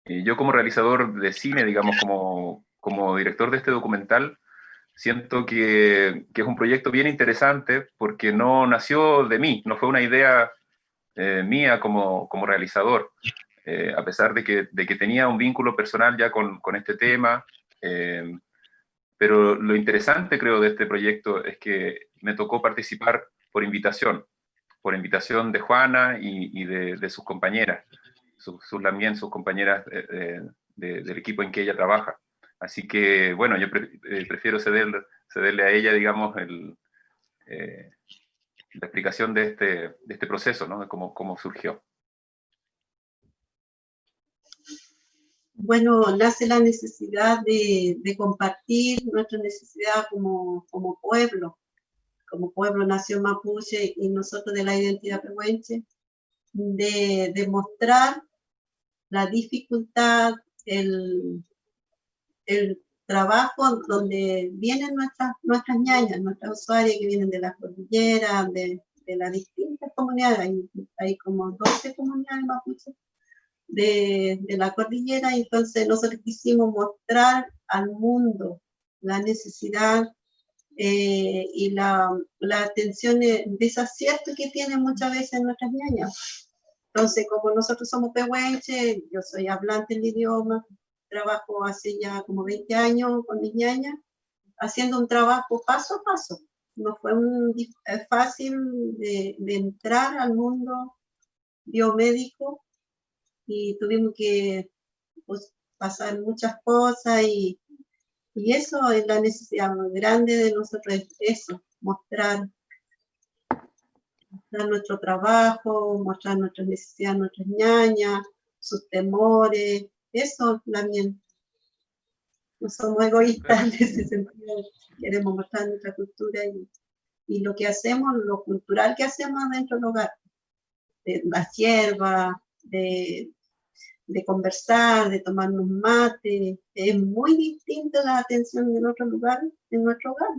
Yo como realizador de cine, digamos, como director de este documental, siento que es un proyecto bien interesante porque no nació de mí, no fue una idea mía como realizador, a pesar de que tenía un vínculo personal ya con este tema. eh, pero lo interesante, creo, de este proyecto es que me tocó participar por invitación de Juana y de sus compañeras, también sus compañeras del equipo en que ella trabaja. Así que, bueno, yo prefiero cederle a ella, digamos, eh, la explicación de este proceso, ¿no? De cómo surgió. Bueno, nace la necesidad de compartir nuestra necesidad como pueblo nación mapuche y nosotros de la identidad pehuenche, de mostrar la dificultad, el trabajo donde vienen nuestras ñañas, nuestras usuarias que vienen de las cordilleras, de las distintas comunidades, hay como 12 comunidades mapuches de la cordillera, y entonces nosotros quisimos mostrar al mundo la necesidad y la atención de desacierto que tienen muchas veces nuestras ñañas. Entonces, como nosotros somos pehuenche, yo soy hablante del idioma, trabajo hace ya como 20 años con mis ñañas, haciendo un trabajo paso a paso. No fue fácil de entrar al mundo biomédico y tuvimos que pues, pasar muchas cosas y eso es la necesidad más grande de nosotros, es eso, mostrar nuestro trabajo, mostrar nuestras necesidades, nuestras ñañas, sus temores, eso también. No somos egoístas en ese sentido, queremos mostrar nuestra cultura y lo que hacemos, lo cultural que hacemos dentro del hogar, de la hierba, de conversar, de tomarnos mate, es muy distinta la atención en otro lugar, en nuestro hogar,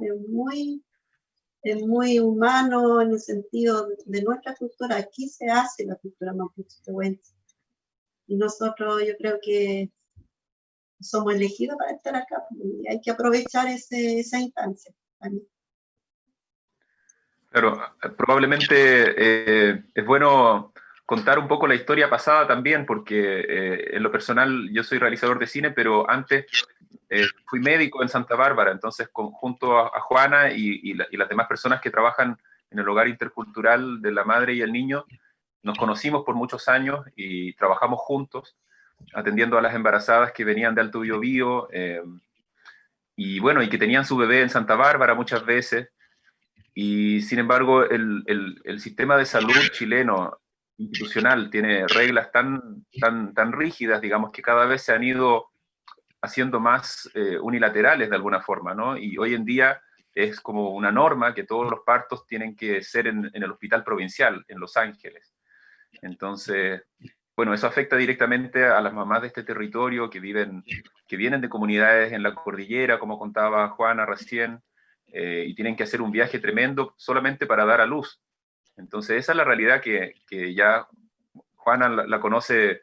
es muy humano en el sentido de nuestra cultura. Aquí se hace la cultura mapuche-tehuenche. Y nosotros yo creo que somos elegidos para estar acá y hay que aprovechar esa instancia también. Claro, probablemente es bueno contar un poco la historia pasada también, porque en lo personal yo soy realizador de cine, pero antes fui médico en Santa Bárbara, entonces junto a Juana y las demás personas que trabajan en el hogar intercultural de la madre y el niño, nos conocimos por muchos años y trabajamos juntos, atendiendo a las embarazadas que venían de Alto Biobío, y bueno, y que tenían su bebé en Santa Bárbara muchas veces. Y sin embargo, el sistema de salud chileno institucional tiene reglas tan rígidas, digamos, que cada vez se han ido haciendo más unilaterales de alguna forma, ¿no? Y hoy en día es como una norma que todos los partos tienen que ser en el hospital provincial, en Los Ángeles. Entonces, bueno, eso afecta directamente a las mamás de este territorio que vienen de comunidades en la cordillera, como contaba Juana recién, y tienen que hacer un viaje tremendo solamente para dar a luz. Entonces, esa es la realidad que ya Juana la conoce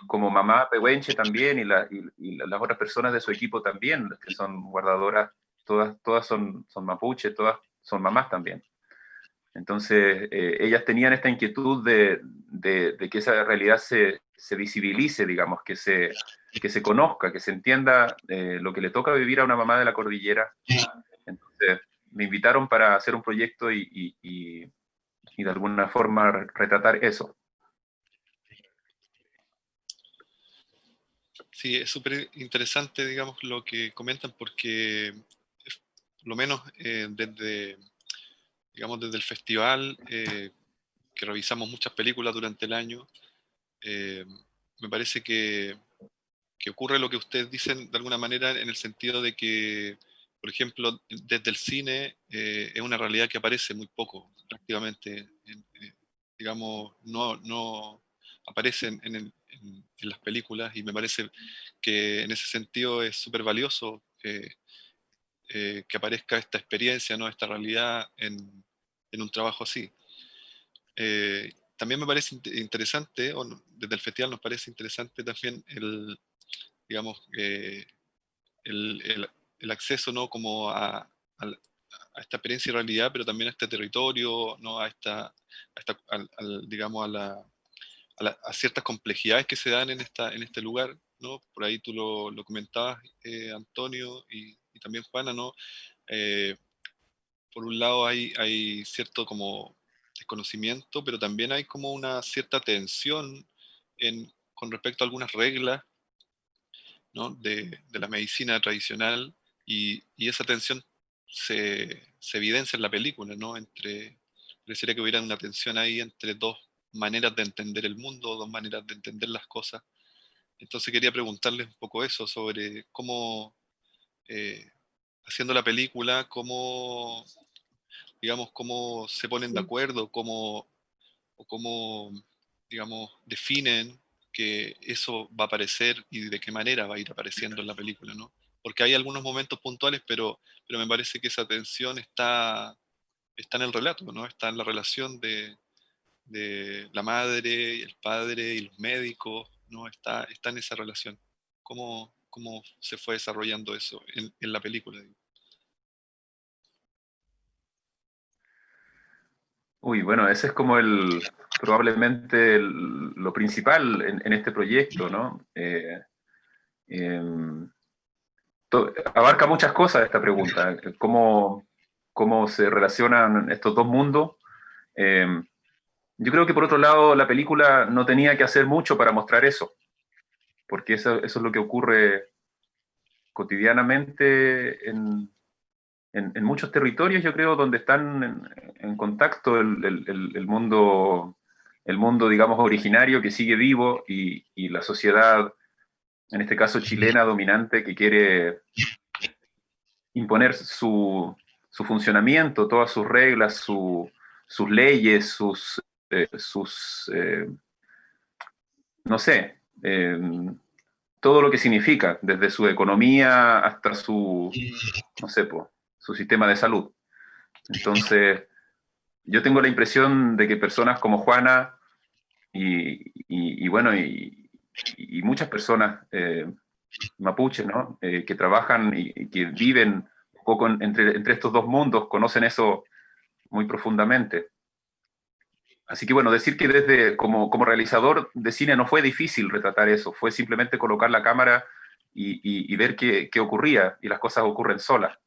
como mamá pehuenche también, y las otras personas de su equipo también, que son guardadoras, todas son mapuche, todas son mamás también. Entonces, ellas tenían esta inquietud de que esa realidad se visibilice, digamos, que se conozca, que se entienda lo que le toca vivir a una mamá de la cordillera. Entonces, me invitaron para hacer un proyecto y de alguna forma retratar eso. Sí, es súper interesante, digamos, lo que comentan, porque por lo menos digamos, desde el festival, que revisamos muchas películas durante el año, eh, me parece que ocurre lo que ustedes dicen de alguna manera en el sentido de que, por ejemplo, desde el cine es una realidad que aparece muy poco, prácticamente, digamos, no aparece en las películas, y me parece que en ese sentido es súper valioso que aparezca esta experiencia, ¿no? Esta realidad en un trabajo así. También me parece interesante, desde el festival nos parece interesante también digamos, el acceso, ¿no? Como a esta experiencia y realidad, pero también a este territorio, ¿no? Digamos, a ciertas complejidades que se dan en este lugar, ¿no? Por ahí tú lo comentabas, Antonio, y también Juana, ¿no? Eh, por un lado hay cierto como desconocimiento, pero también hay como una cierta tensión con respecto a algunas reglas, ¿no? de la medicina tradicional, y esa tensión se evidencia en la película, ¿no? Parecería que hubiera una tensión ahí entre dos maneras de entender el mundo, dos maneras de entender las cosas. Entonces quería preguntarles un poco eso, sobre cómo, eh, haciendo la película, cómo, digamos, cómo se ponen de acuerdo, o cómo, digamos, definen que eso va a aparecer y de qué manera va a ir apareciendo en la película, ¿no? Porque hay algunos momentos puntuales, pero me parece que esa tensión está en el relato, ¿no? Está en la relación de la madre y el padre y los médicos, ¿no? Está en esa relación. ¿Cómo se fue desarrollando eso en la película? Uy, bueno, ese es como probablemente lo principal en este proyecto, ¿no? Em, Abarca muchas cosas esta pregunta, cómo se relacionan estos dos mundos. Em, yo creo que por otro lado la película no tenía que hacer mucho para mostrar eso, porque eso es lo que ocurre cotidianamente en muchos territorios, yo creo, donde están en contacto el mundo, digamos, originario que sigue vivo y la sociedad, en este caso chilena, dominante, que quiere imponer su funcionamiento, todas sus reglas, sus leyes, no sé, todo lo que significa, desde su economía hasta no sé, su sistema de salud. Entonces, yo tengo la impresión de que personas como Juana bueno, y muchas personas mapuches, ¿no? Que trabajan y que viven un poco entre estos dos mundos, conocen eso muy profundamente. Así que bueno, decir que como realizador de cine no fue difícil retratar eso, fue simplemente colocar la cámara y ver qué ocurría, y las cosas ocurren solas.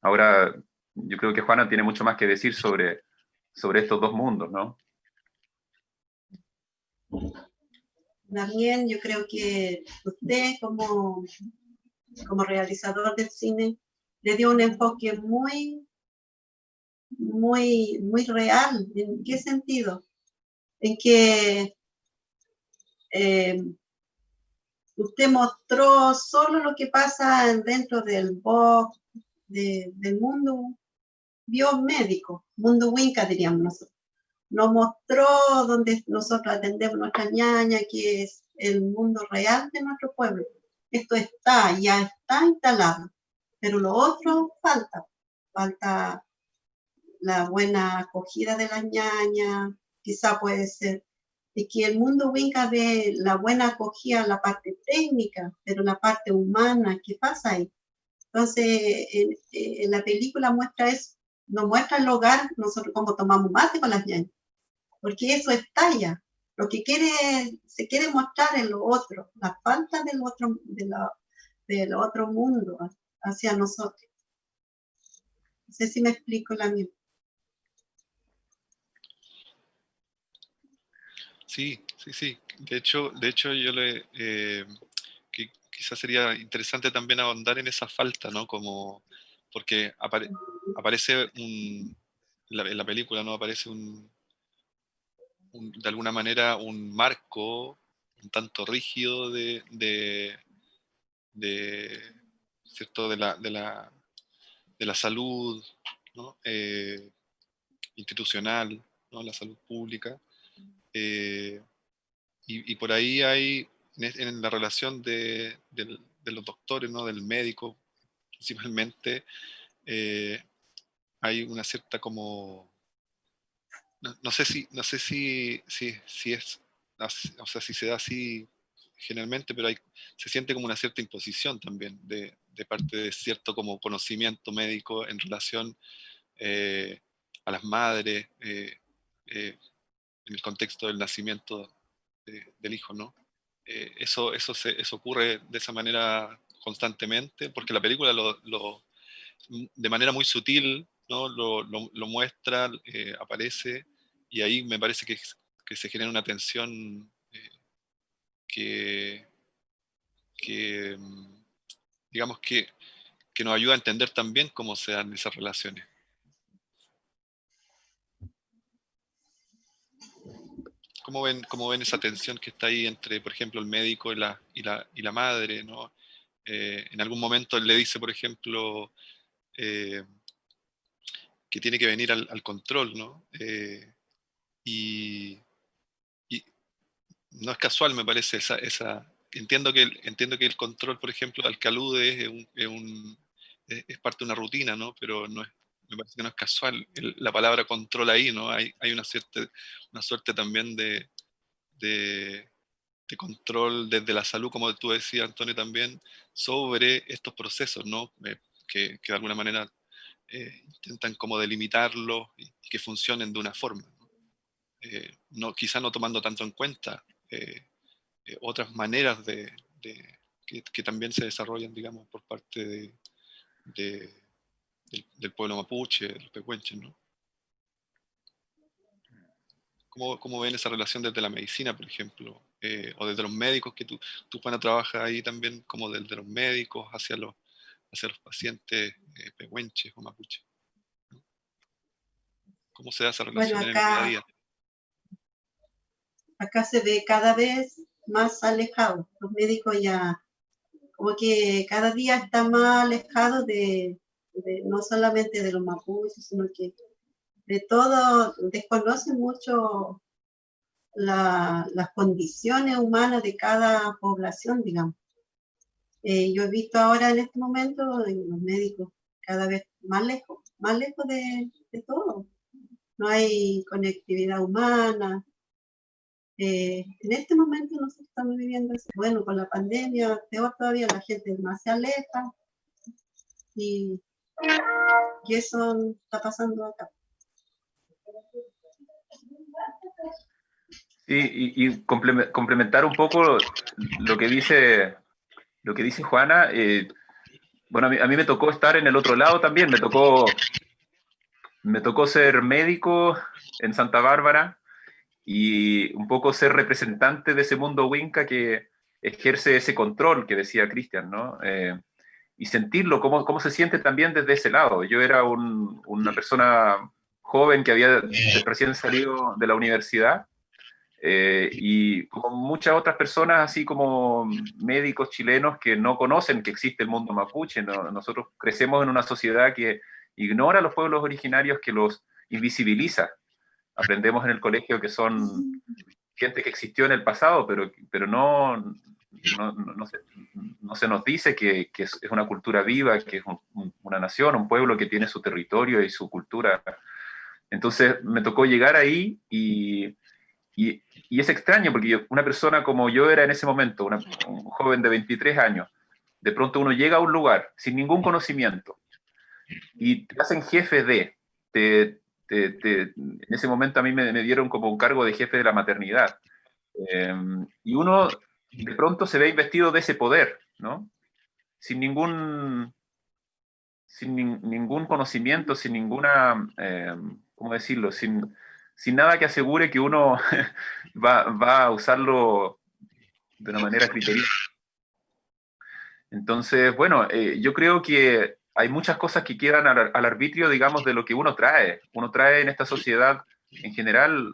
Ahora, yo creo que Juana tiene mucho más que decir sobre estos dos mundos, ¿no? También yo creo que usted como realizador del cine le dio un enfoque muy real. ¿En qué sentido? En que usted mostró solo lo que pasa dentro del box, del mundo biomédico, mundo Winca, diríamos nosotros. Nos mostró donde nosotros atendemos nuestra ñaña, que es el mundo real de nuestro pueblo. Esto ya está instalado, pero lo otro falta la buena acogida de las ñañas, quizá puede ser de que el mundo Winca ve la buena acogida, la parte técnica, pero la parte humana, ¿qué pasa ahí? Entonces, en la película muestra eso, nos muestra el hogar, nosotros como tomamos mate con las ñañas, porque eso estalla. Lo que se quiere mostrar en lo otro, la falta del otro mundo hacia nosotros. No sé si me explico la misma. Sí, sí, sí. De hecho quizás sería interesante también ahondar en esa falta, ¿no? Porque aparece en la película, ¿no? Aparece de alguna manera un marco un tanto rígido de, ¿cierto? De la salud, ¿no? Institucional, ¿no? La salud pública. Eh, y por ahí hay, en la relación de los doctores, ¿no? Del médico, principalmente, hay una cierta como, no sé si es, o sea, si se da así generalmente, pero se siente como una cierta imposición también de parte de cierto como conocimiento médico en relación a las madres, en el contexto del nacimiento del hijo, ¿no? Eso ocurre de esa manera constantemente, porque la película de manera muy sutil, ¿no? Lo muestra, aparece, y ahí me parece que se genera una tensión que, que, digamos que nos ayuda a entender también cómo se dan esas relaciones. ¿Cómo ven esa tensión que está ahí entre, por ejemplo, el médico y la madre, ¿no? En algún momento él le dice, por ejemplo, eh, que tiene que venir al control, ¿no? Y, y no es casual, me parece, entiendo que el control, por ejemplo, al que alude es parte de una rutina, ¿no? Pero me parece que no es casual la palabra control ahí, ¿no? Hay una suerte también de, de control desde la salud, como tú decías, Antonio, también, sobre estos procesos, ¿no? Que de alguna manera intentan como delimitarlos y que funcionen de una forma, ¿no? Quizá no tomando tanto en cuenta otras maneras que también se desarrollan, digamos, por parte del pueblo mapuche, de los pehuenches, ¿no? ¿Cómo ven esa relación desde la medicina, por ejemplo? O desde los médicos, que tú Juana, trabajas ahí también, como desde los médicos hacia los pacientes pehuenches o mapuches, ¿no? ¿Cómo se da esa Bueno, relación en el día a día? acá se ve cada vez más alejado. Los médicos ya, como que cada día están más alejados no solamente de los mapuches, sino que de todo, desconocen mucho las condiciones humanas de cada población, digamos. Yo he visto ahora en este momento los médicos cada vez más lejos de todo. No hay conectividad humana. En este momento nosotros estamos viviendo eso. Bueno, con la pandemia, peor todavía, la gente más se aleja y eso está pasando acá. Sí, y complementar un poco lo que dice Juana. Bueno, a mí me tocó estar en el otro lado también, me tocó ser médico en Santa Bárbara y un poco ser representante de ese mundo Winca que ejerce ese control que decía Cristian, ¿no? Y sentirlo, cómo se siente también desde ese lado. Yo era una persona joven que había recién salido de la universidad y como muchas otras personas, así como médicos chilenos que no conocen que existe el mundo mapuche, ¿no? Nosotros crecemos en una sociedad que ignora a los pueblos originarios, que los invisibiliza. Aprendemos en el colegio que son gente que existió en el pasado, pero no se nos dice que es una cultura viva, que es una nación, un pueblo que tiene su territorio y su cultura. Entonces me tocó llegar ahí y es extraño porque una persona como yo era en ese momento, un joven de 23 años, de pronto uno llega a un lugar sin ningún conocimiento y te hacen jefe en ese momento a mí me dieron como un cargo de jefe de la maternidad. Y uno de pronto se ve investido de ese poder, ¿no? Sin ningún conocimiento, sin ninguna, ¿cómo decirlo? Sin nada que asegure que uno va a usarlo de una manera criteriosa. Entonces, bueno, yo creo que hay muchas cosas que quedan al arbitrio, digamos, de lo que uno trae. Uno trae en esta sociedad, en general,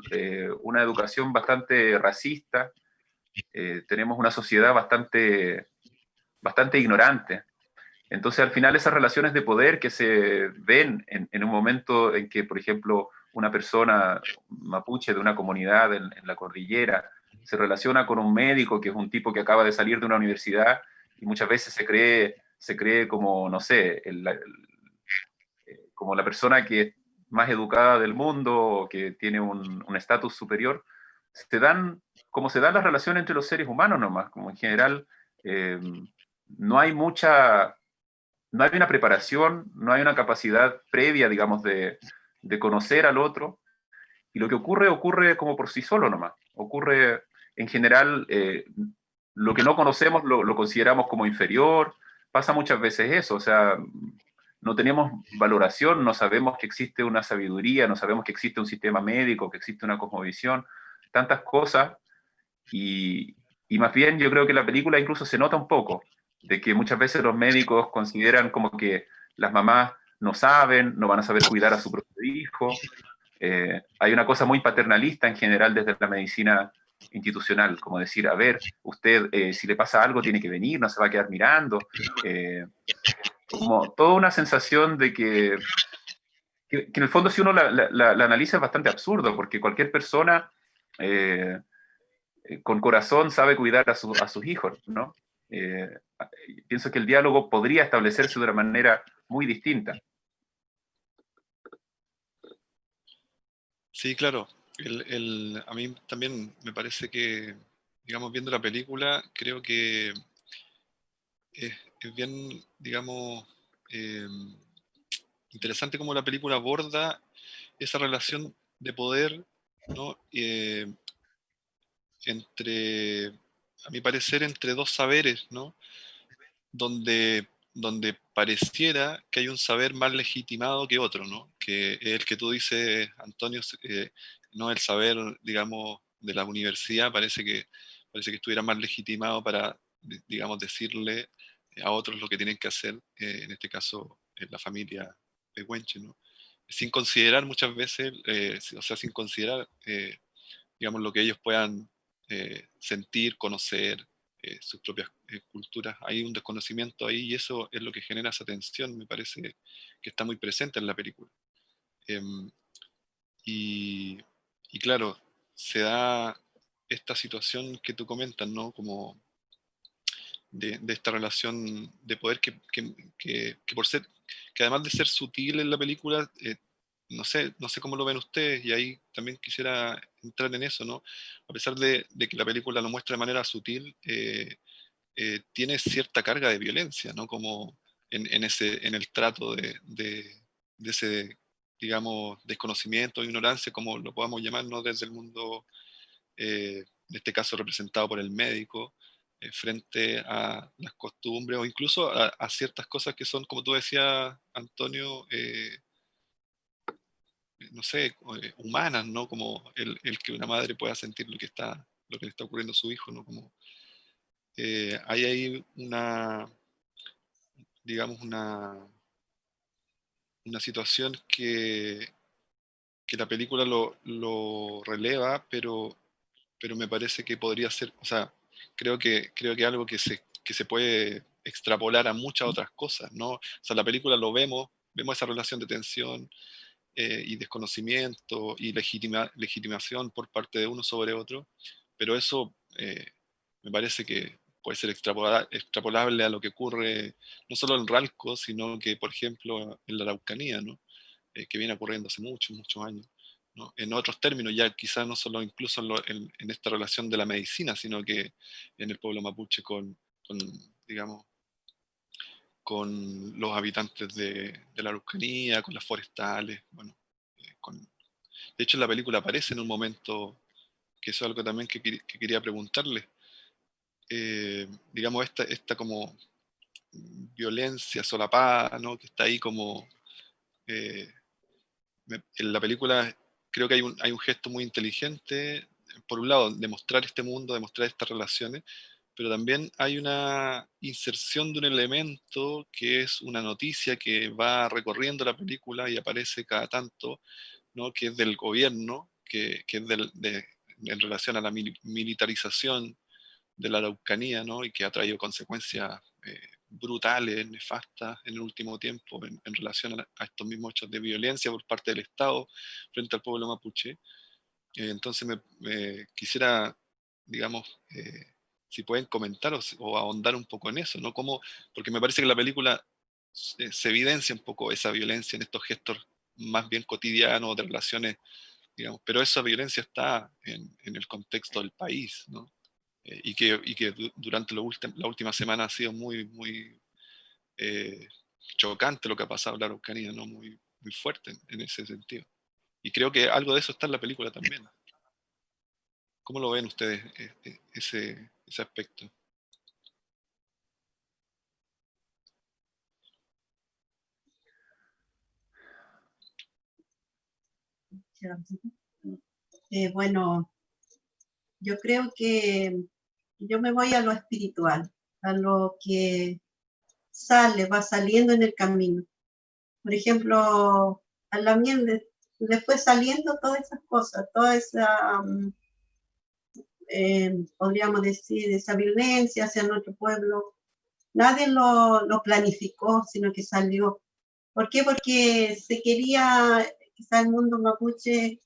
una educación bastante racista. Tenemos una sociedad bastante ignorante. Entonces, al final, esas relaciones de poder que se ven en un momento en que, por ejemplo, una persona mapuche de una comunidad en la cordillera se relaciona con un médico que es un tipo que acaba de salir de una universidad y muchas veces se cree como, no sé, como la persona que es más educada del mundo o que tiene un estatus superior, se dan como se dan las relaciones entre los seres humanos nomás, como en general eh, no hay mucha, no hay una preparación, no hay una capacidad previa, digamos, de conocer al otro, y lo que ocurre, ocurre como por sí solo nomás. Ocurre en general, lo que no conocemos lo consideramos como inferior, pasa muchas veces eso, o sea, no tenemos valoración, no sabemos que existe una sabiduría, no sabemos que existe un sistema médico, que existe una cosmovisión, tantas cosas, y, y más bien yo creo que la película incluso se nota un poco, de que muchas veces los médicos consideran como que las mamás no saben, no van a saber cuidar a su propio hijo. Hay una cosa muy paternalista en general desde la medicina institucional, como decir, a ver, usted si le pasa algo tiene que venir, no se va a quedar mirando. Como toda una sensación de que en el fondo si uno la analiza es bastante absurdo, porque cualquier persona eh, con corazón sabe cuidar a sus hijos, ¿no? Eh, Pienso que el diálogo podría establecerse de una manera muy distinta. Sí, claro. A mí también me parece que, digamos, viendo la película, creo que es bien, digamos, eh, interesante cómo la película aborda esa relación de poder, ¿no? Entre, a mi parecer, entre dos saberes, ¿no? Donde pareciera que hay un saber más legitimado que otro, ¿no? Que es el que tú dices, Antonio, no el saber, digamos, de la universidad, parece que estuviera más legitimado para, digamos, decirle a otros lo que tienen que hacer, en este caso, en la familia de Wenche, ¿no? Sin considerar muchas veces, o sea, sin considerar, digamos, lo que ellos puedan sentir, conocer, sus propias culturas. Hay un desconocimiento ahí y eso es lo que genera esa tensión, me parece que está muy presente en la película. Em, y, y claro, se da esta situación que tú comentas, ¿no? Como de esta relación de poder que por ser, que además de ser sutil en la película, no sé cómo lo ven ustedes, y ahí también quisiera entrar en eso, ¿no? A pesar de que la película lo muestra de manera sutil, tiene cierta carga de violencia, ¿no? Como en el trato de ese, digamos, desconocimiento, ignorancia, como lo podamos llamar, ¿no? Desde el mundo, en este caso representado por el médico, frente a las costumbres o incluso a ciertas cosas que son, como tú decías, Antonio, no sé, humanas, ¿no? Como el que una madre pueda sentir lo que le está ocurriendo a su hijo, ¿no? Como hay ahí digamos, una situación que la película lo releva, pero me parece que podría ser, o sea, creo que algo que se puede extrapolar a muchas otras cosas, ¿no? O sea, la película lo vemos esa relación de tensión, y desconocimiento y legitimación por parte de uno sobre otro, pero eso, me parece que puede ser extrapolable a lo que ocurre no solo en Ralco, sino que, por ejemplo, en la Araucanía, ¿no? Que viene ocurriendo hace muchos, muchos años, ¿no? En otros términos, ya quizás no solo incluso en esta relación de la medicina, sino que en el pueblo mapuche con, digamos, con los habitantes de la Araucanía, con las forestales, bueno, de hecho en la película aparece en un momento, que eso es algo también que quería preguntarle, digamos, esta como violencia solapada, ¿no? Que está ahí como, eh, en la película creo que hay un gesto muy inteligente, por un lado, de mostrar este mundo, de mostrar estas relaciones, pero también hay una inserción de un elemento que es una noticia que va recorriendo la película y aparece cada tanto, ¿no? Que es del gobierno, que es en relación a la militarización de la Araucanía, ¿no? Y que ha traído consecuencias, brutales, nefastas en el último tiempo en relación a estos mismos hechos de violencia por parte del Estado frente al pueblo mapuche. Entonces quisiera, digamos, si pueden comentar o ahondar un poco en eso, ¿no? Porque me parece que la película se evidencia un poco esa violencia en estos gestos más bien cotidianos de relaciones digamos, pero esa violencia está en el contexto del país, ¿no? Y que durante la última semana ha sido muy, muy chocante lo que ha pasado en la Araucanía, ¿no? Muy, muy fuerte en ese sentido. Y creo que algo de eso está en la película también. ¿Cómo lo ven ustedes ese aspecto? Bueno, yo creo que yo me voy a lo espiritual, a lo que va saliendo en el camino. Por ejemplo, a la miel le fue saliendo todas esas cosas, toda esa, podríamos decir, esa violencia hacia nuestro pueblo. Nadie lo planificó, sino que salió. ¿Por qué? Porque se quería, quizá el mundo mapuche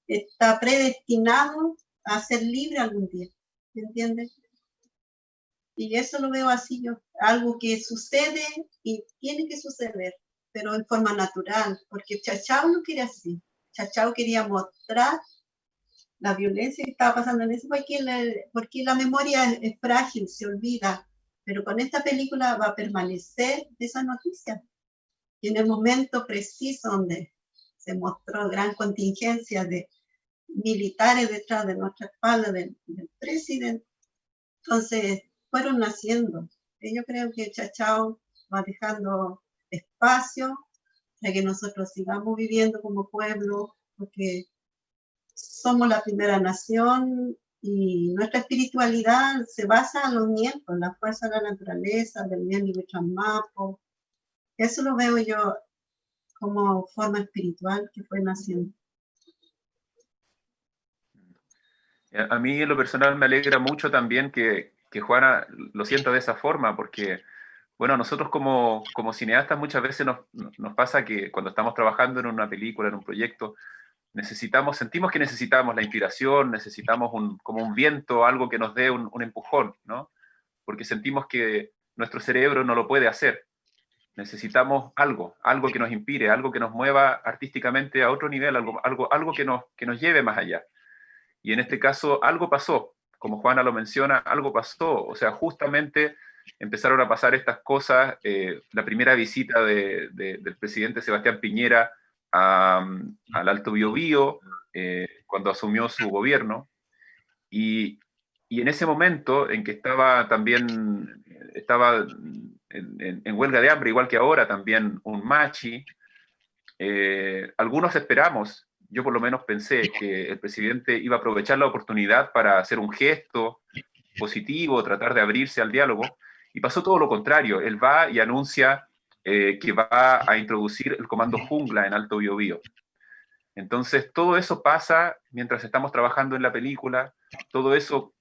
está predestinado a ser libre algún día, ¿me entiendes? Y eso lo veo así yo, algo que sucede y tiene que suceder, pero en forma natural, porque Chachao no quería así. Chachao quería mostrar la violencia que estaba pasando en ese país, porque la memoria es frágil, se olvida, pero con esta película va a permanecer esa noticia. Y en el momento preciso donde se mostró gran contingencia de militares detrás de nuestra espalda del presidente, entonces fueron naciendo. Y yo creo que Chachao va dejando espacio para que nosotros sigamos viviendo como pueblo, porque somos la primera nación y nuestra espiritualidad se basa en los nietos, en la fuerza de la naturaleza, del bien y Mapo. Eso lo veo yo como forma espiritual que fue naciendo. A mí en lo personal me alegra mucho también que Juana lo sienta de esa forma, porque, bueno, a nosotros como cineastas muchas veces nos pasa que cuando estamos trabajando en una película, en un proyecto, sentimos que necesitamos la inspiración, necesitamos como un viento, algo que nos dé un empujón, ¿no? Porque sentimos que nuestro cerebro no lo puede hacer. Necesitamos algo que nos inspire, algo que nos mueva artísticamente a otro nivel, algo que nos lleve más allá. Y en este caso algo pasó, como Juana lo menciona, algo pasó, o sea, justamente empezaron a pasar estas cosas, la primera visita del presidente Sebastián Piñera al Alto Biobío, cuando asumió su gobierno, y, y en ese momento en que estaba en huelga de hambre, igual que ahora, también un machi, algunos esperamos, yo por lo menos pensé que el presidente iba a aprovechar la oportunidad para hacer un gesto positivo, tratar de abrirse al diálogo, y pasó todo lo contrario. Él va y anuncia que va a introducir el comando jungla en Alto Biobío. Entonces, todo eso pasa mientras estamos trabajando en la película, todo eso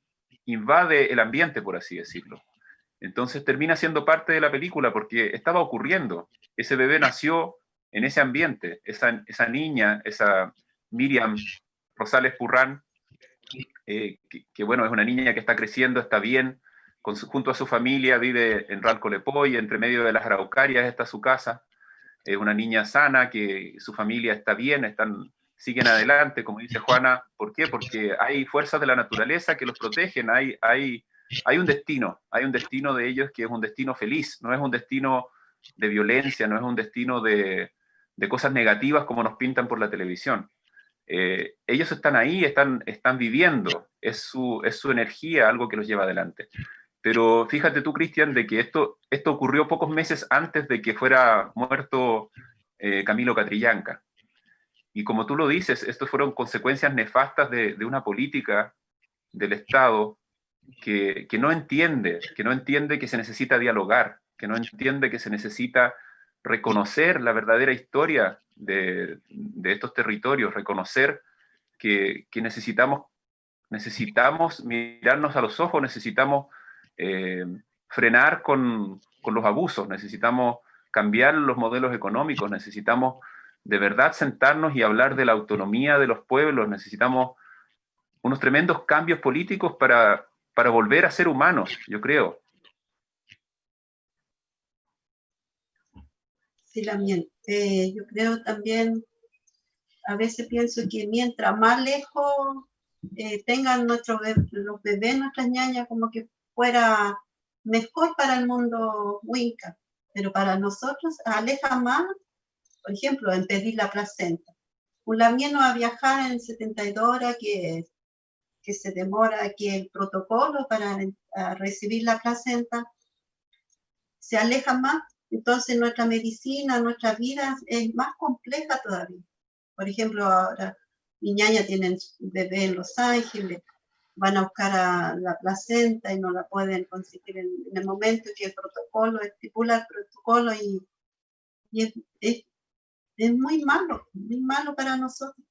invade el ambiente, por así decirlo. Entonces termina siendo parte de la película porque estaba ocurriendo. Ese bebé nació en ese ambiente, esa niña, esa Miriam Rosales Purrán, que bueno, es una niña que está creciendo, está bien, junto a su familia, vive en Ralco Lepoy, entre medio de las araucarias está su casa. Es una niña sana, que su familia está bien, siguen adelante, como dice Juana. ¿Por qué? Porque hay fuerzas de la naturaleza que los protegen, hay un destino de ellos que es un destino feliz, no es un destino de violencia, no es un destino de cosas negativas como nos pintan por la televisión. Ellos están ahí, están viviendo, es su energía algo que los lleva adelante. Pero fíjate tú, Cristian, de que esto ocurrió pocos meses antes de que fuera muerto Camilo Catrillanca. Y como tú lo dices, estos fueron consecuencias nefastas de una política del Estado que no entiende que se necesita dialogar, que no entiende que se necesita reconocer la verdadera historia de estos territorios, reconocer que necesitamos mirarnos a los ojos, necesitamos frenar con los abusos, necesitamos cambiar los modelos económicos, necesitamos de verdad sentarnos y hablar de la autonomía de los pueblos, necesitamos unos tremendos cambios políticos para volver a ser humanos, yo creo. Sí, también. Yo creo también a veces pienso que mientras más lejos tengan los bebés, nuestras ñañas, como que fuera mejor para el mundo Winca, pero para nosotros aleja más, por ejemplo, en pedir la placenta. Un lamiano a viajar en 72 horas que se demora, que el protocolo para recibir la placenta se aleja más, entonces nuestra medicina, nuestra vida es más compleja todavía. Por ejemplo, ahora mi ñaña tiene un bebé en Los Ángeles, van a buscar a la placenta y no la pueden conseguir en el momento que el protocolo estipula el protocolo y es muy malo para nosotros.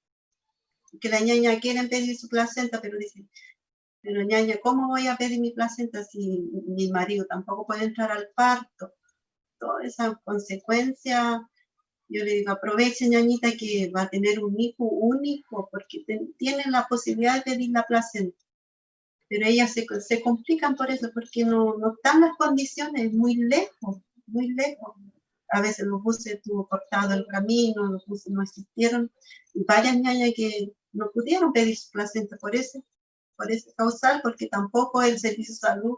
Que la ñaña quieren pedir su placenta, pero dicen, pero ñaña, ¿cómo voy a pedir mi placenta si mi marido tampoco puede entrar al parto? Toda esa consecuencia, yo le digo, aproveche, ñañita, que va a tener un hijo único, porque tienen la posibilidad de pedir la placenta. Pero ellas se complican por eso, porque no están las condiciones, muy lejos, muy lejos. A veces los buses estuvo cortado el camino, los buses no existieron, y varias ñañas que no pudieron pedir su placenta por ese causal, porque tampoco el Servicio de Salud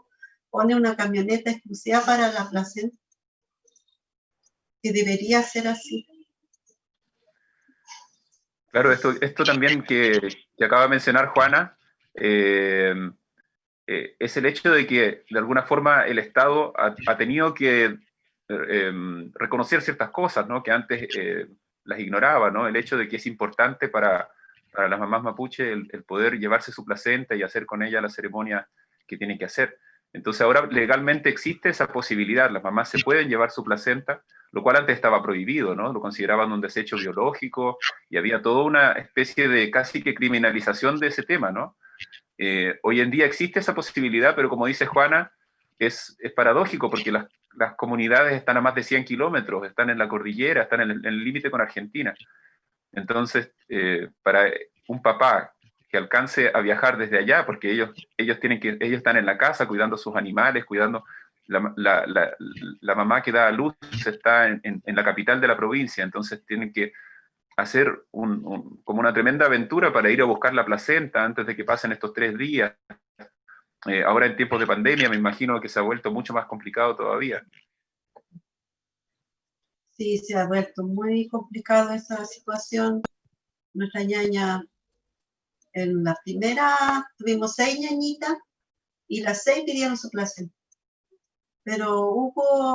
pone una camioneta exclusiva para la placenta, que debería ser así. Claro, esto también que acaba de mencionar Juana, es el hecho de que de alguna forma el Estado ha tenido que reconocer ciertas cosas, ¿no? Que antes las ignoraba, ¿no? El hecho de que es importante para las mamás mapuche el poder llevarse su placenta y hacer con ella la ceremonia que tienen que hacer. Entonces ahora legalmente existe esa posibilidad, las mamás se pueden llevar su placenta, lo cual antes estaba prohibido, ¿no? Lo consideraban un desecho biológico y había toda una especie de casi que criminalización de ese tema, ¿no? Hoy en día existe esa posibilidad, pero como dice Juana, es paradójico porque las comunidades están a más de 100 kilómetros, están en la cordillera, están en el límite con Argentina. Entonces, para un papá que alcance a viajar desde allá, porque ellos están en la casa cuidando sus animales, cuidando la mamá que da a luz está en la capital de la provincia, entonces tienen que hacer como una tremenda aventura para ir a buscar la placenta antes de que pasen estos 3 días. Ahora en tiempos de pandemia me imagino que se ha vuelto mucho más complicado todavía. Sí, se ha vuelto muy complicado esa situación. Nuestra ñaña, en la primera tuvimos 6 ñañitas y las 6 pidieron su placenta. Pero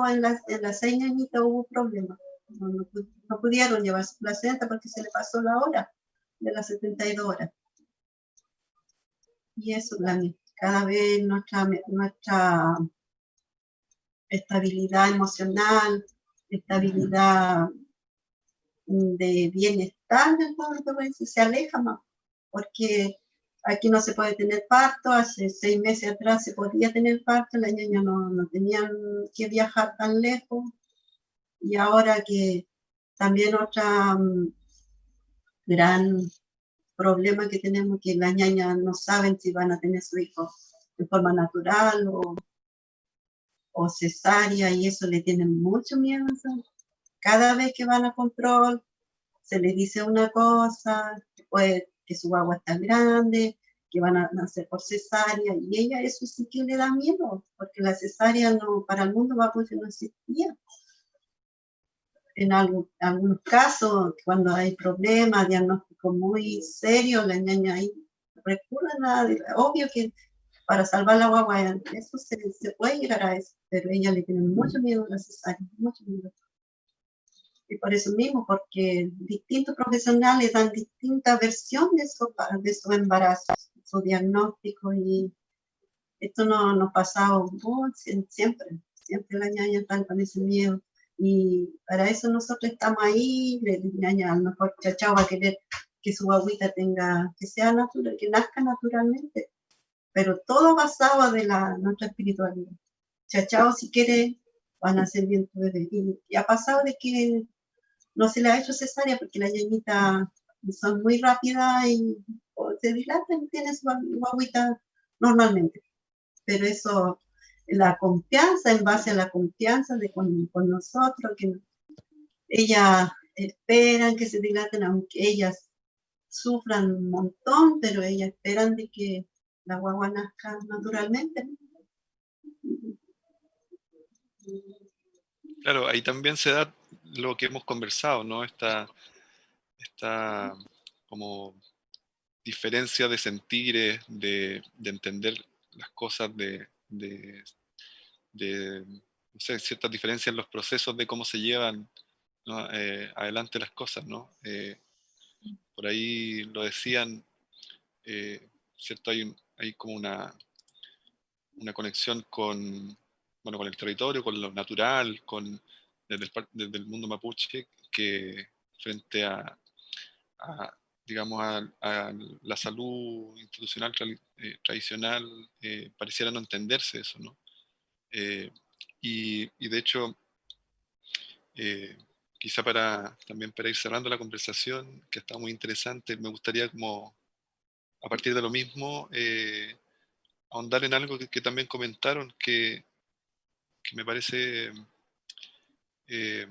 en las 6 ñañitas hubo problemas. No pudieron llevar su placenta porque se le pasó la hora de las 72 horas. Y eso, cada vez nuestra estabilidad emocional, estabilidad de bienestar del pueblo se aleja más, porque aquí no se puede tener parto, hace 6 meses atrás se podía tener parto, las niñas no tenían que viajar tan lejos, y ahora que también otra gran problema que tenemos, que las niñas no saben si van a tener su hijo de forma natural o cesárea, y eso le tienen mucho miedo. Cada vez que van a control, se les dice una cosa, después que su guagua está grande, que van a nacer por cesárea, y ella eso sí que le da miedo, porque la cesárea no, para el mundo mapuche no existía. En algunos casos, cuando hay problemas, diagnósticos muy serios, la niña ahí recurren obvio que para salvar la guagua, eso se puede llegar a eso, pero ella le tiene mucho miedo a la cesárea, mucho miedo. Y por eso mismo, porque distintos profesionales dan distinta versión de su embarazo, su diagnóstico, y esto no nos ha pasado siempre la ñaña está con ese miedo, y para eso nosotros estamos ahí. La ñaña a lo mejor Chachao va a querer que su guaguita que sea natural, que nazca naturalmente, pero todo basado de nuestra espiritualidad. Chachao, si quiere, van a ser bien tu bebé. Y ha pasado de que no se le ha hecho cesárea porque las ñañitas son muy rápidas y se dilatan y tienen su guaguita normalmente. Pero eso, la confianza, en base a la confianza con nosotros, que ellas esperan que se dilaten, aunque ellas sufran un montón, pero ellas esperan de que la guagua nazca naturalmente. Claro, ahí también se da lo que hemos conversado, ¿no? Esta como diferencia de sentires, de entender las cosas, no sé, ciertas diferencias en los procesos de cómo se llevan, ¿no? Adelante las cosas, ¿no? Por ahí lo decían, ¿cierto? Hay como una conexión con, bueno, con el territorio, con lo natural, desde el mundo mapuche, que frente a, digamos, a la salud institucional tradicional, pareciera no entenderse eso, ¿no? Y de hecho, eh, quizá también para ir cerrando la conversación, que está muy interesante, me gustaría como, a partir de lo mismo, ahondar en algo que también comentaron, que me parece, eh,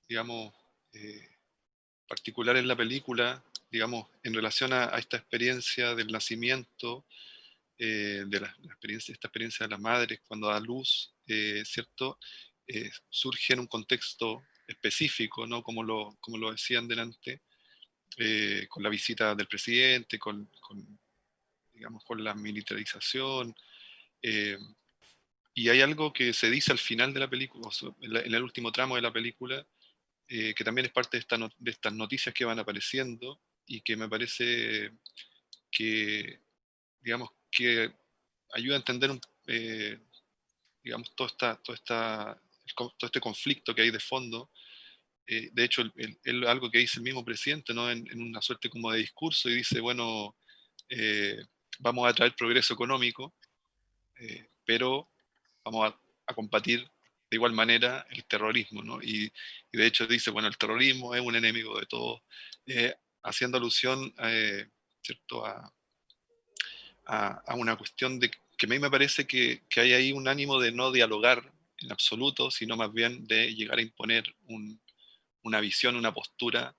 digamos, eh, particular en la película, digamos, en relación a esta experiencia del nacimiento, esta experiencia de las madres cuando da luz, ¿cierto? Surge en un contexto específico, ¿no? Como lo decían delante, con la visita del presidente, digamos, con la militarización. eh, y hay algo que se dice al final de la película, en el último tramo de la película, que también es parte de estas noticias que van apareciendo y que me parece que, digamos, que ayuda a entender, digamos, todo este conflicto que hay de fondo. De hecho, algo que dice el mismo presidente, ¿no? En una suerte como de discurso, y dice, bueno, eh, vamos a traer progreso económico, pero vamos a combatir de igual manera el terrorismo, ¿no? Y de hecho dice, bueno, el terrorismo es un enemigo de todos, haciendo alusión, ¿cierto? A una cuestión que a mí me parece que hay ahí un ánimo de no dialogar en absoluto, sino más bien de llegar a imponer una visión, una postura,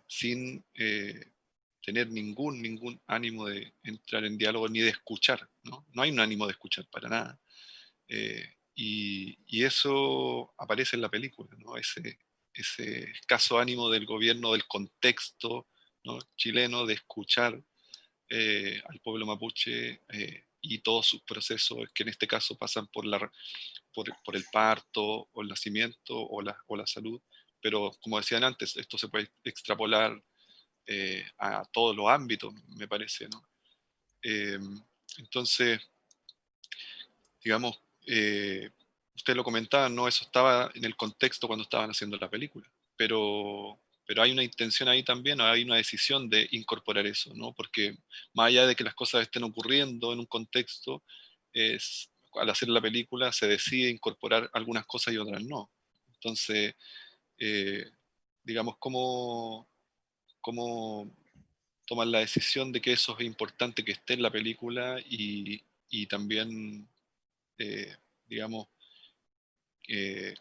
sin tener ningún ánimo de entrar en diálogo ni de escuchar, ¿no? No hay un ánimo de escuchar para nada. Y eso aparece en la película, ¿no? Ese escaso ánimo del gobierno, del contexto, ¿no? Chileno de escuchar al pueblo mapuche y todos sus procesos, que en este caso pasan por el parto o el nacimiento o la salud, pero como decían antes, esto se puede extrapolar a todos los ámbitos, me parece, ¿no? Eh, entonces, digamos, usted lo comentaba, ¿no? Eso estaba en el contexto cuando estaban haciendo la película, pero hay una intención ahí también, hay una decisión de incorporar eso, ¿no? Porque más allá de que las cosas estén ocurriendo en un contexto, al hacer la película se decide incorporar algunas cosas y otras no. Entonces, eh, digamos, cómo toman la decisión de que eso es importante que esté en la película y también, digamos,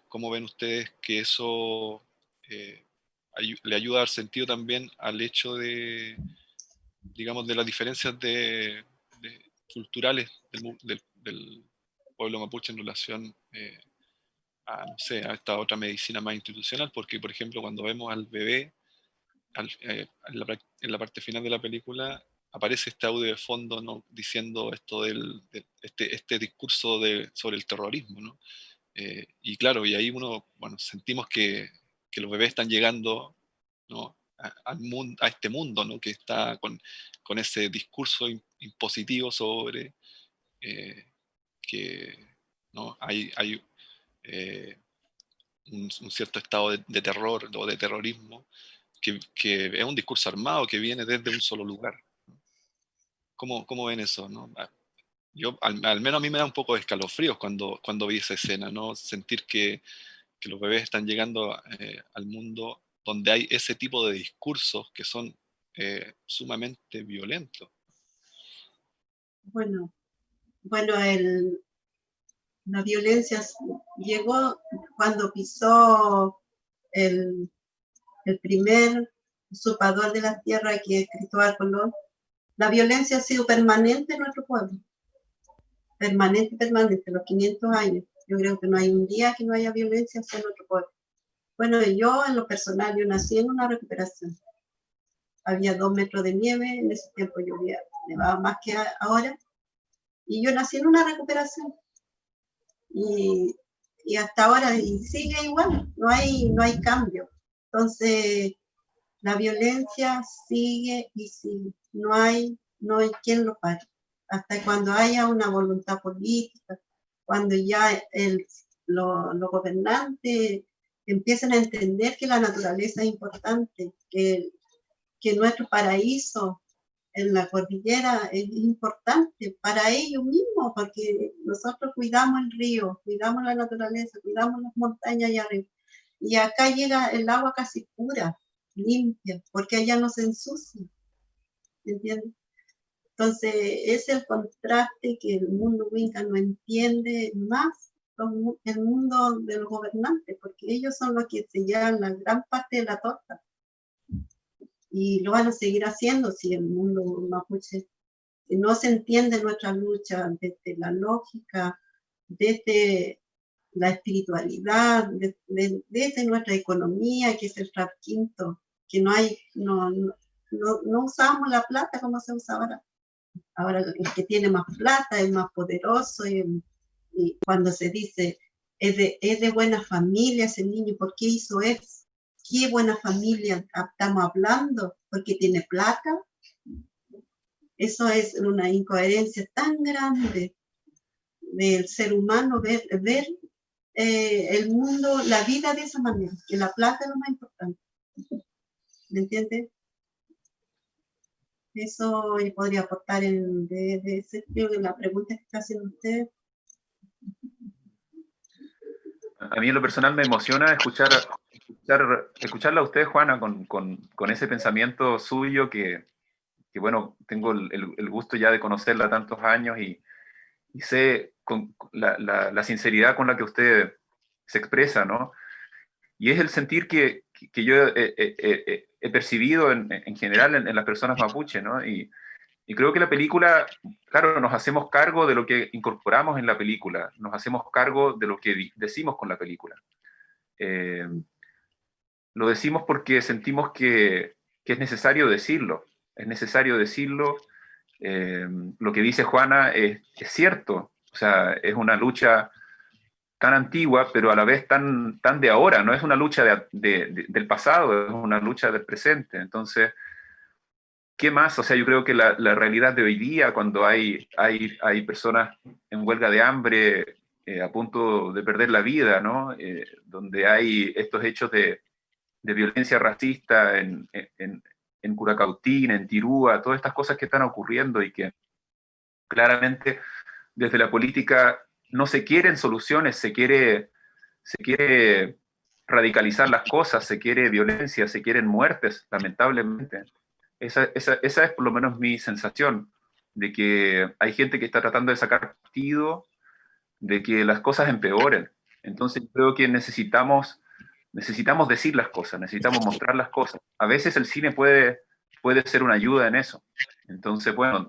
¿cómo ven ustedes que eso eh, le ayuda a dar sentido también al hecho digamos, de las diferencias culturales del pueblo mapuche en relación no sé, a esta otra medicina más institucional? Porque, por ejemplo, cuando vemos al bebé, en la parte final de la película, aparece este audio de fondo, ¿no? Diciendo esto este discurso sobre el terrorismo, ¿no? Y claro, y ahí bueno, sentimos que los bebés están llegando, ¿no? A este mundo, ¿no? Que está con ese discurso impositivo sobre que, ¿no? Hay eh, un cierto estado de terror o de terrorismo, que es un discurso armado que viene desde un solo lugar. ¿Cómo ven eso, no? Yo, al menos a mí me da un poco de escalofríos cuando vi esa escena, ¿no? Sentir que los bebés están llegando al mundo donde hay ese tipo de discursos que son sumamente violentos. Bueno, bueno, la violencia llegó cuando pisó el primer usurpador de la tierra, que es Cristóbal Colón, la violencia ha sido permanente en nuestro pueblo. Permanente, los 500 años. Yo creo que no hay un día que no haya violencia hacia nuestro pueblo. Bueno, yo en lo personal, yo nací en una recuperación. Había 2 metros de nieve, en ese tiempo llovía, nevaba más que ahora, y yo nací en una recuperación. Y hasta ahora, y sigue igual, no hay cambio. Entonces, la violencia sigue y sigue, no hay quien lo pare. Hasta cuando haya una voluntad política, cuando ya los gobernantes empiecen a entender que la naturaleza es importante, que nuestro paraíso en la cordillera es importante para ellos mismos, porque nosotros cuidamos el río, cuidamos la naturaleza, cuidamos las montañas allá arriba. Y acá llega el agua casi pura, limpia, porque allá no se ensucia, ¿entiendes? Entonces, es el contraste que el mundo Winca no entiende más, el mundo de los gobernantes, porque ellos son los que se llevan la gran parte de la torta. Y lo van a seguir haciendo si el mundo mapuche no se entiende nuestra lucha desde la lógica, desde la espiritualidad, desde nuestra economía, que es el rap quinto, que no usamos la plata como se usa ahora. Ahora el que tiene más plata es más poderoso, y cuando se dice es de buena familia ese niño, ¿por qué hizo eso? ¿Qué buena familia estamos hablando? ¿Porque tiene plata? Eso es una incoherencia tan grande del ser humano, ver el mundo, la vida de esa manera, que la plata es lo más importante. ¿Me entiendes? Eso yo podría aportar de ese sentido de la pregunta que está haciendo usted. A mí en lo personal me emociona escucharla a usted, Juana, con ese pensamiento suyo que bueno, tengo el gusto ya de conocerla tantos años y sé con la sinceridad con la que usted se expresa, ¿no? Y es el sentir que yo he percibido en general en las personas mapuche, ¿no? Y creo que la película, claro, nos hacemos cargo de lo que incorporamos en la película, nos hacemos cargo de lo que decimos con la película. Lo decimos porque sentimos que es necesario decirlo, es necesario decirlo. Lo que dice Juana es cierto, o sea, es una lucha tan antigua, pero a la vez tan de ahora, no es una lucha del pasado, es una lucha del presente. Entonces, ¿qué más? O sea, yo creo que la realidad de hoy día, cuando hay personas en huelga de hambre, a punto de perder la vida, ¿no? Donde hay estos hechos de violencia racista en Curacautín, en Tirúa, todas estas cosas que están ocurriendo y que claramente desde la política no se quieren soluciones, se quiere radicalizar las cosas, se quiere violencia, se quieren muertes, lamentablemente. Esa es por lo menos mi sensación, de que hay gente que está tratando de sacar partido, de que las cosas empeoren. Entonces yo creo que necesitamos decir las cosas, necesitamos mostrar las cosas. A veces el cine puede ser una ayuda en eso. Entonces, bueno,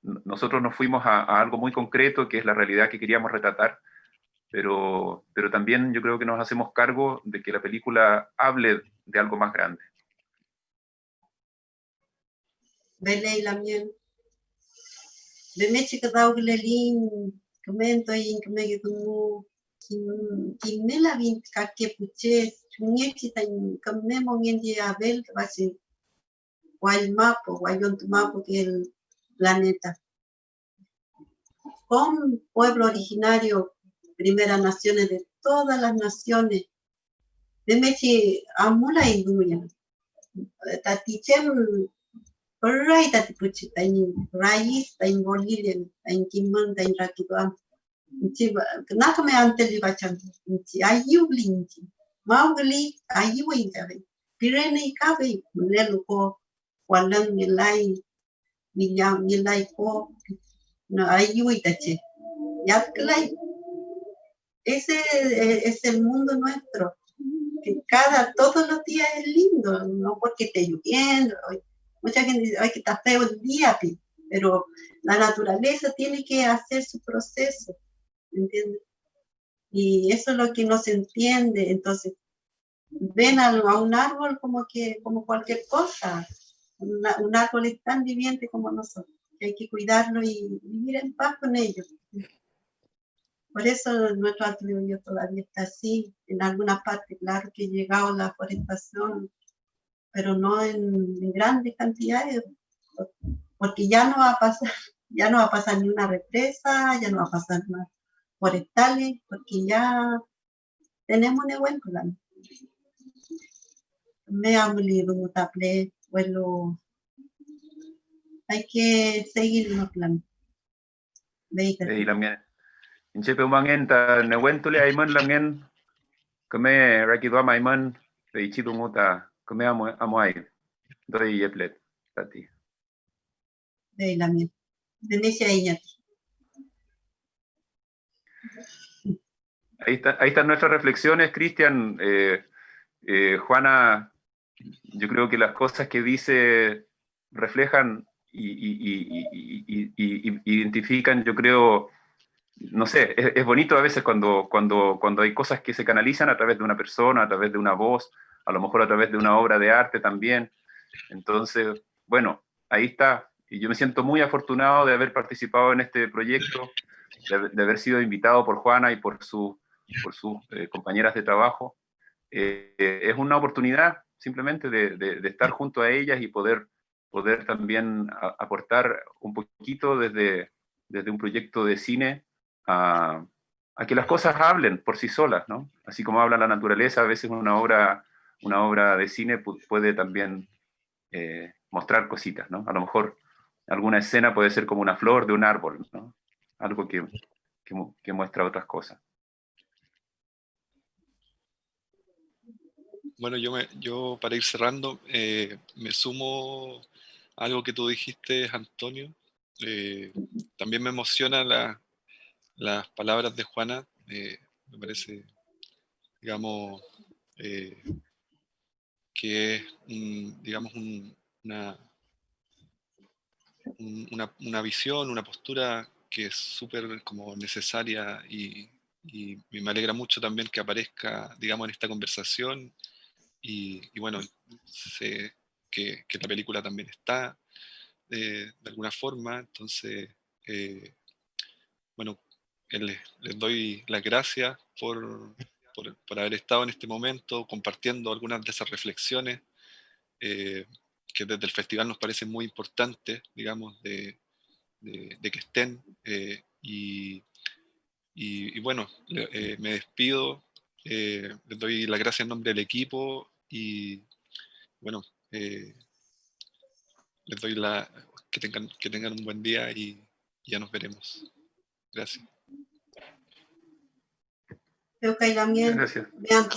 nosotros nos fuimos a algo muy concreto, que es la realidad que queríamos retratar, pero también yo creo que nos hacemos cargo de que la película hable de algo más grande. Belei la miel. De meche que dau glelin, comento y que me quedo kim me la vin que puche, chunyechi tan kamemo ngendi abel basi guay mapo que el planeta. Con pueblo originario, primeras naciones de todas las naciones, de meche amula induya. Tatichem Perai tati puchi tain raíz, tain bolilien, tain kimon, tain rakituam. Nchi naka me anteli bachan. Nchi ayu blinchi. Maugli ayu ingabe. Pirene ikabe nelu ko walang nilai nilai ko no ayu itache. Yat klai. Ese es el mundo nuestro. que todos los días es lindo, no porque esté lloviendo. Mucha gente dice, ay, que está feo el día, pero la naturaleza tiene que hacer su proceso, ¿entiendes? Y eso es lo que no se entiende. Entonces, ven a un árbol como cualquier cosa. Un árbol es tan viviente como nosotros, que hay que cuidarlo y vivir en paz con ellos. Por eso nuestro atributo todavía está así. En algunas partes, claro que ha llegado la forestación, pero no en grandes cantidades, porque ya no va a pasar ni una represa, ya no va a pasar más forestales, porque ya tenemos un buen plan. Me ha molido un taple, bueno, hay que seguir los planes. Y también, en Chepe Umangen, ta Newentule Aiman Langen, que me Rakidwa Maiman, de Chidumuta, que me amo ahí. Doy Yeplet, Tati. De la mía. De ella. Ahí están nuestras reflexiones, Cristian. Juana, yo creo que las cosas que dice reflejan y identifican, yo creo, no sé, es bonito a veces cuando hay cosas que se canalizan a través de una persona, a través de una voz, a lo mejor a través de una obra de arte también. Entonces, bueno, ahí está. Y yo me siento muy afortunado de haber participado en este proyecto, de haber sido invitado por Juana y por sus compañeras de trabajo. Es una oportunidad simplemente de estar junto a ellas y poder también aportar un poquito desde un proyecto de cine a que las cosas hablen por sí solas, ¿no? Así como habla la naturaleza, a veces una obra de cine puede también mostrar cositas, ¿no? A lo mejor alguna escena puede ser como una flor de un árbol, ¿no? Algo que muestra otras cosas. Bueno, yo para ir cerrando, me sumo a algo que tú dijiste, Antonio. También me emociona las palabras de Juana. Me parece, digamos, que es, digamos, una visión, una postura que es súper como necesaria y me alegra mucho también que aparezca, digamos, en esta conversación y bueno, sé que la película también está de alguna forma, entonces, bueno, les doy las gracias por haber estado en este momento compartiendo algunas de esas reflexiones que desde el festival nos parecen muy importantes, digamos, de que estén. Y bueno, me despido, les doy las gracias en nombre del equipo y bueno, les doy que tengan un buen día y ya nos veremos. Gracias. Creo que hay también, Gracias. vean,